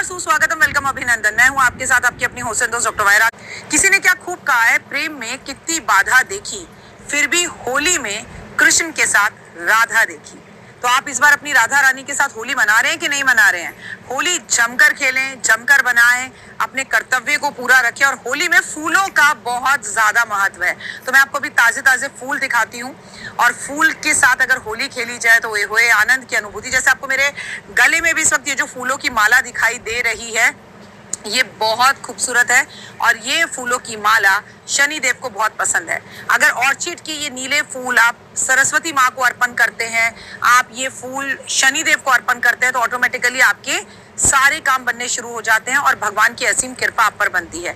सुस्वागतम, वेलकम, अभिनंदन। मैं हूं आपके साथ आपकी अपनी होस्ट दोस्त डॉक्टर वायरा। किसी ने क्या खूब कहा है, प्रेम में कितनी बाधा देखी, फिर भी होली में कृष्ण के साथ राधा देखी। तो आप इस बार अपनी राधा रानी के साथ होली मना रहे हैं कि नहीं मना रहे हैं? होली जमकर खेलें, जमकर बनाएं, अपने कर्तव्य को पूरा रखें। और होली में फूलों का बहुत ज्यादा महत्व है। तो मैं आपको अभी ताजे ताजे फूल दिखाती हूँ, और फूल के साथ अगर होली खेली जाए तो हुए आनंद की अनुभूति। जैसे आपको मेरे गले में भी इस वक्त ये जो फूलों की माला दिखाई दे रही है, ये बहुत खूबसूरत है। और ये फूलों की माला शनि देव को बहुत पसंद है। अगर ऑर्चिड की ये नीले फूल आप सरस्वती माँ को अर्पण करते हैं, आप ये फूल शनि देव को अर्पण करते हैं, तो ऑटोमेटिकली आपके सारे काम बनने शुरू हो जाते हैं और भगवान की असीम कृपा आप पर बनती है।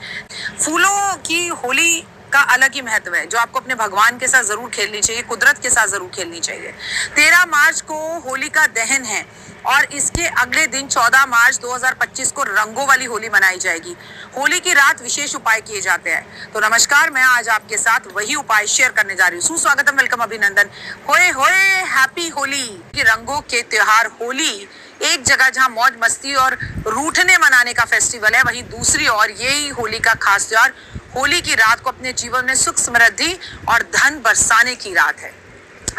फूलों की होली का अलग ही महत्व है, जो आपको अपने भगवान के साथ जरूर खेलनी चाहिए, कुदरत के साथ जरूर खेलनी चाहिए। 13 मार्च को होली का दहन है, और इसके अगले दिन 14 मार्च 2025 को रंगों वाली होली मनाई जाएगी। होली की रात विशेष उपाय किए जाते हैं। तो नमस्कार, मैं आज आपके साथ वही उपाय शेयर करने जा रही हूँ। सुस्वागतम, वेलकम, अभिनंदन। होए होए हैप्पी होली। कि रंगों के त्योहार होली एक जगह जहां मौज मस्ती और रूठने मनाने का फेस्टिवल है, वहीं दूसरी ओर यही होली का खास त्योहार होली की रात को अपने जीवन में सुख समृद्धि और धन बरसाने की रात है,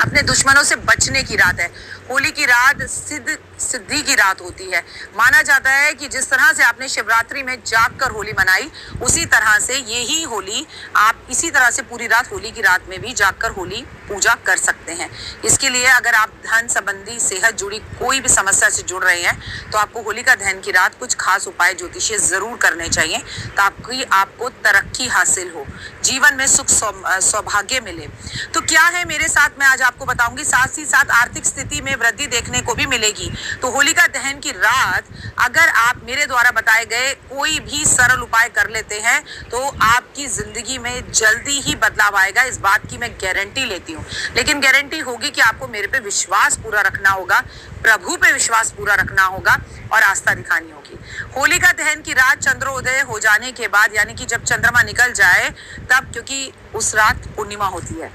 अपने दुश्मनों से बचने की रात है। होली की रात सिद्धि की रात होती है। माना जाता है कि जिस तरह से आपने शिवरात्रि में जाग कर होली मनाई, उसी तरह से यही होली आप इसी तरह से पूरी रात होली की रात में भी जाग कर होली पूजा कर सकते हैं। इसके लिए अगर आप धन संबंधी सेहत जुड़ी कोई भी समस्या से जुड़ रहे हैं, तो आपको होलिका दहन की रात कुछ खास उपाय ज्योतिषीय जरूर करने चाहिए, ताकि आपको तरक्की हासिल हो, जीवन में सुख सौभाग्य मिले। तो क्या है मेरे साथ, मैं आज आपको बताऊंगी। साथ ही साथ आर्थिक स्थिति में वृद्धि देखने को भी मिलेगी। तो होलिका दहन की रात अगर आप मेरे द्वारा बताए गए कोई भी सरल उपाय कर लेते हैं, तो आपकी जिंदगी में जल्दी ही बदलाव आएगा। इस बात की मैं गारंटी लेती हूँ। लेकिन गारंटी होगी कि आपको मेरे पे विश्वास पूरा रखना होगा, प्रभु पे विश्वास पूरा रखना होगा और आस्था दिखानी होगी। होलिका दहन की रात चंद्रोदय हो जाने के बाद, यानी कि जब चंद्रमा निकल जाए तब, क्योंकि उस रात पूर्णिमा होती है,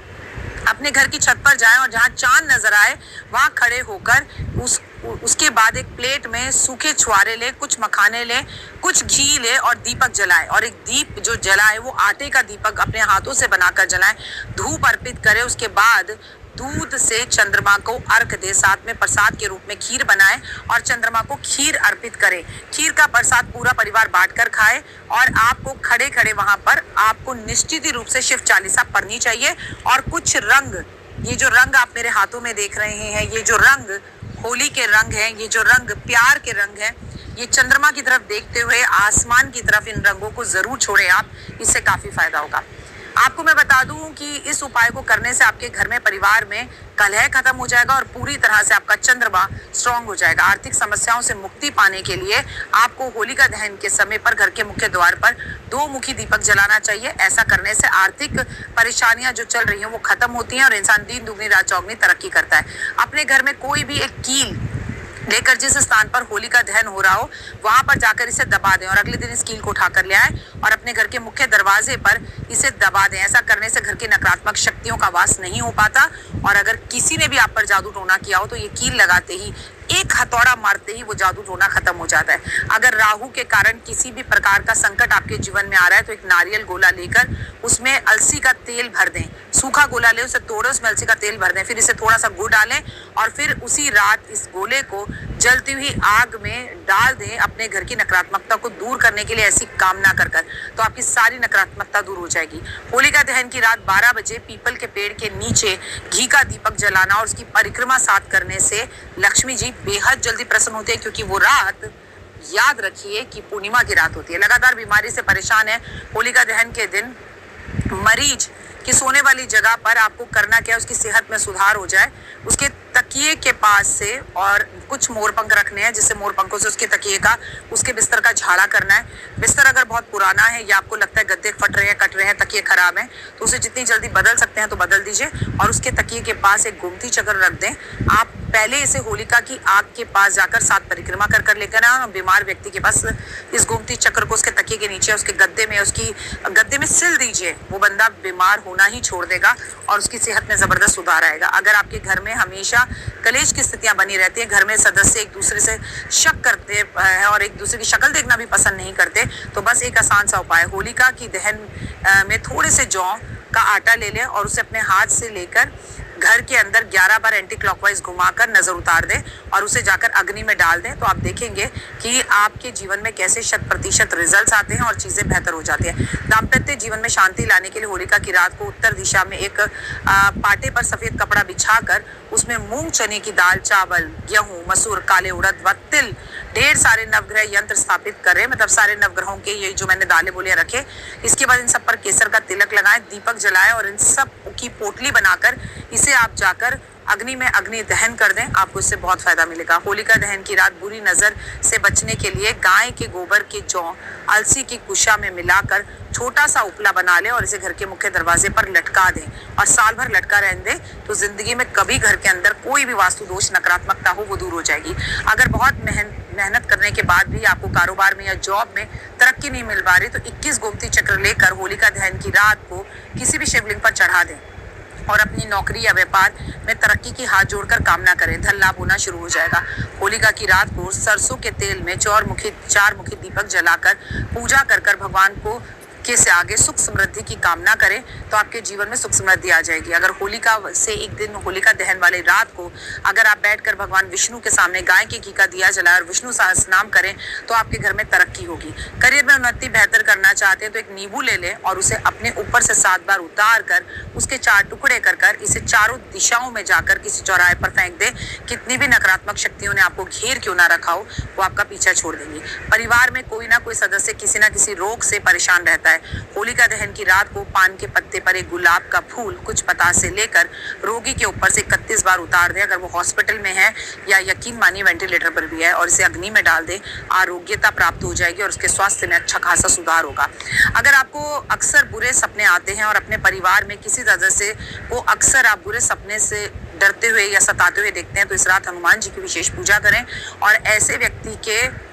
अपने घर की छत पर जाएं और जहां चांद नजर आए वहां खड़े होकर उसके बाद एक प्लेट में सूखे छुआरे ले, कुछ मखाने ले, कुछ घी ले और दीपक जलाएं। और एक दीप जो जलाए वो आटे का दीपक अपने हाथों से बनाकर जलाएं। धूप अर्पित करें। उसके बाद दूध से चंद्रमा को अर्घ दे, साथ में प्रसाद के रूप में खीर बनाए और चंद्रमा को खीर अर्पित करें। खीर का प्रसाद पूरा परिवार बांटकर खाए। और आपको खड़े खड़े वहां पर आपको निश्चित ही रूप से शिव चालीसा पढ़नी चाहिए। और कुछ रंग, ये जो रंग आप मेरे हाथों में देख रहे हैं, ये जो रंग होली के रंग हैं, ये जो रंग प्यार के रंग हैं, ये चंद्रमा की तरफ देखते हुए आसमान की तरफ इन रंगों को जरूर छोड़ें आप, इससे काफी फायदा होगा। आपको मैं बता दूं कि इस उपाय को करने से आपके घर में, परिवार में कलह खत्म हो जाएगा और पूरी तरह से आपका चंद्रमा स्ट्रांग हो जाएगा। आर्थिक समस्याओं से मुक्ति पाने के लिए आपको होलिका दहन के समय पर घर के मुख्य द्वार पर 2 मुखी दीपक जलाना चाहिए। ऐसा करने से आर्थिक परेशानियां जो चल रही हैं वो खत्म होती हैं और इंसान दिन दुगनी रात चौगनी तरक्की करता है। अपने घर में कोई भी एक कील लेकर जिस स्थान पर होली का दहन हो रहा हो वहां पर जाकर इसे दबा दें, और अगले दिन इस कील को उठाकर ले आए और अपने घर के मुख्य दरवाजे पर इसे दबा दें। ऐसा करने से घर की नकारात्मक शक्तियों का वास नहीं हो पाता, और अगर किसी ने भी आप पर जादू टोना किया हो तो ये कील लगाते ही, एक हथौड़ा मारते ही वो जादू टोना खत्म हो जाता है। अगर राहु के कारण किसी भी प्रकार का संकट आपके जीवन में आ रहा है, तो एक नारियल गोला लेकर उसमें अलसी का तेल भर दें। सूखा गोला ले, उसे तोड़े, उसमें अलसी का तेल भर दें, फिर इसे थोड़ा सा गुड़ डालें और फिर उसी रात इस गोले को जलती हुई आग में डाल दें, अपने घर की नकारात्मकता को दूर करने के लिए ऐसी कामना कर कर, तो आपकी सारी नकारात्मकता दूर हो जाएगी। होलिका दहन की रात 12 बजे पीपल के पेड़ के नीचे घी का दीपक जलाना और उसकी परिक्रमा साथ करने से लक्ष्मी जी बेहद जल्दी प्रसन्न होते हैं, क्योंकि वो रात, याद रखिए कि पूर्णिमा की रात होती है। लगातार बीमारी से परेशान है, होलिका दहन के दिन मरीज कि सोने वाली जगह पर आपको करना क्या है, उसकी सेहत में सुधार हो जाए, उसके तकिए के पास से और कुछ मोरपंख रखने हैं, जिससे मोरपंखों से उसके तकिए का, उसके बिस्तर का झाड़ा करना है। बिस्तर अगर बहुत पुराना है या आपको लगता है गद्दे फट रहे हैं, कट रहे हैं, तकिए खराब हैं, तो उसे जितनी जल्दी बदल सकते हैं तो बदल दीजिए और उसके तकिए के पास एक गोमती चक्र रख दें। आप पहले इसे होलिका की आग के पास जाकर 7 परिक्रमा कर कर लेकर आए और बीमार व्यक्ति के पास इस गोमती चक्र को उसके तकिए के नीचे उसके गद्दे में सिल दीजिए। वो बंदा बीमार होना ही छोड़ देगा और उसकी सेहत में जबरदस्त सुधार आएगा। अगर आपके घर में हमेशा कलेश की स्थितियां बनी रहती है, घर में सदस्य एक दूसरे से शक करते हैं और एक दूसरे की शक्ल देखना भी पसंद नहीं करते, तो बस एक आसान सा उपाय, होलिका की दहन में थोड़े से जौ का आटा ले लें और उसे अपने हाथ से लेकर घर के अंदर 11 बार एंटी क्लॉकवाइज घुमाकर नजर उतार दें और उसे जाकर अग्नि में डाल दें। तो आप देखेंगे कि आपके जीवन में कैसे 100% रिजल्ट्स आते हैं और चीजें बेहतर हो जाती हैं। दाम्पत्य जीवन में शांति लाने के लिए होलिका की रात को उत्तर दिशा में एक पाटे पर सफेद कपड़ा बिछाकर उसमें मूंग चने की दाल, चावल, गेहूं, मसूर, काले उड़द व तिल, ढेर सारे नवग्रह यंत्र स्थापित करें, मतलब सारे नवग्रहों के ये जो मैंने दालें बोलियां रखे। इसके बाद इन सब पर केसर का तिलक लगाएं, दीपक जलाएं और इन सब की पोटली बनाकर इसे आप जाकर अग्नि में अग्नि दहन कर दें। आपको इससे बहुत फायदा मिलेगा। होलिका दहन की रात बुरी नजर से बचने के लिए गाय के गोबर के जौ अलसी की कुशा में मिलाकर छोटा सा उपला बना लें और इसे घर के मुख्य दरवाजे पर लटका दें और साल भर लटका रहने दें। तो जिंदगी में कभी घर के अंदर कोई भी वास्तु दोष, नकारात्मकता हो, वो दूर हो जाएगी। अगर बहुत मेहनत करने के बाद भी आपको कारोबार में या जॉब में तरक्की नहीं मिल पा रही, तो 21 गोमती चक्र लेकर होलिका दहन की रात को किसी भी शिवलिंग पर चढ़ा दें और अपनी नौकरी या व्यापार में तरक्की की हाथ जोड़कर कामना करें। धन लाभ होना शुरू हो जाएगा। होलिका की रात को सरसों के तेल में चार मुखी दीपक जलाकर पूजा कर भगवान को से आगे सुख समृद्धि की कामना करें तो आपके जीवन में सुख समृद्धि आ जाएगी। अगर होलिका से एक दिन होलिका दहन वाली रात को अगर आप बैठकर भगवान विष्णु के सामने गाय के घी का दिया जलाएं और विष्णु सहस्रनाम करें तो आपके घर में तरक्की होगी। करियर में उन्नति बेहतर करना चाहते हैं तो एक नींबू ले लें और उसे अपने ऊपर से 7 बार उतार कर उसके 4 टुकड़े कर इसे चारों दिशाओं में जाकर किसी चौराहे पर फेंक दें। कितनी भी नकारात्मक शक्तियों ने आपको घेर क्यों ना रखा हो, वो आपका पीछा छोड़ देंगी। परिवार में कोई ना कोई सदस्य किसी ना किसी रोग से परेशान रहता है। होलिका दहन की रात को पान के पत्ते पर एक गुलाब का फूल कुछ पतासे लेकर रोगी के ऊपर से 31 बार उतार दें। अगर वो हॉस्पिटल में है या यकीन मानिए वेंटिलेटर पर भी है, और इसे अग्नि में डाल दें, आरोग्यता प्राप्त हो जाएगी और उसके स्वास्थ्य में अच्छा खासा सुधार होगा। अगर आपको अक्सर बुरे सपने आते हैं और अपने परिवार में किसी सदस्य को अक्सर आप बुरे सपने से डरते हुए या सताते हुए देखते हैं, तो इस रात हनुमान जी की विशेष पूजा करें और ऐसे व्यक्ति के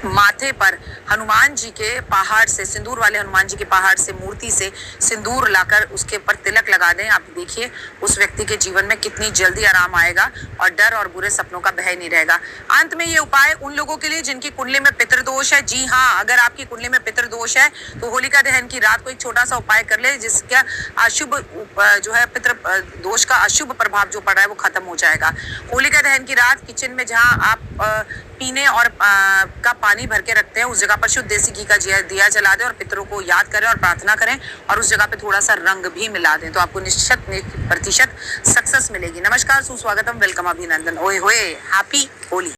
माथे पर हनुमान जी के पहाड़ से, सिंदूर वाले हनुमान जी के पहाड़ से, मूर्ति से सिंदूर लाकर उसके ऊपर तिलक लगा दें। आप देखिए उस व्यक्ति के जीवन में कितनी जल्दी आराम आएगा और डर और बुरे सपनों का भय नहीं रहेगा। अंत में ये उपाय उन लोगों के लिए जिनकी कुंडली में पितृदोष है। जी हाँ, अगर आपकी कुंडली में पितृदोष है तो होलिका दहन की रात को एक छोटा सा उपाय कर ले, जिसका अशुभ जो है पितृ दोष का अशुभ प्रभाव जो पड़ रहा है वो खत्म हो जाएगा। होलिका दहन की रात किचन में जहाँ आप पीने और का पानी भर के रखते हैं उस जगह पर शुद्ध देसी घी का दिया जला दें और पितरों को याद करें और प्रार्थना करें और उस जगह पे थोड़ा सा रंग भी मिला दें, तो आपको निश्चित 1% सक्सेस मिलेगी। नमस्कार, सुस्वागतम, वेलकम, अभिनंदन, ओए होए, हैप्पी होली।